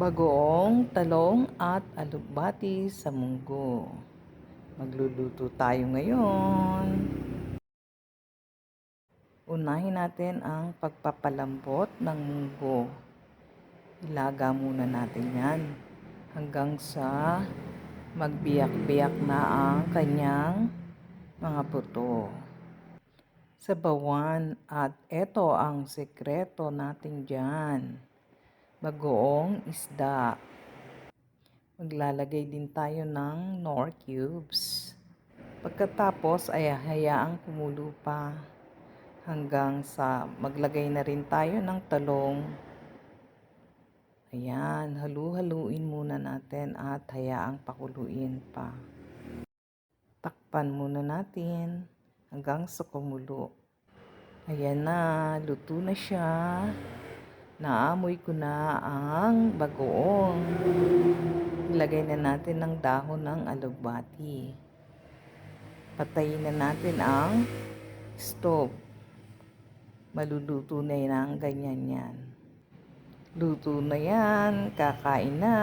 Bagoong talong at alugbati sa munggo. Magluluto tayo ngayon. Unahin natin ang pagpapalambot ng munggo. Ilaga muna natin yan hanggang sa magbiyak-biyak na ang kanyang mga buto. Sabawan, at eto ang sekreto natin dyan. Bagoong isda. Maglalagay din tayo ng Knorr cubes. Pagkatapos ay hayaang kumulo pa hanggang sa maglagay na rin tayo ng talong. Ayan, halu-haluin muna natin at hayaang pakuluin pa. Takpan muna natin hanggang sa kumulo. Ayan na, luto na siya. Naamoy ko na ang bagoong. Ilagay na natin ng dahon ng alugbati. Patayin na natin ang stove. Maluluto na yan ang ganyan yan. Luto na yan, kakain na.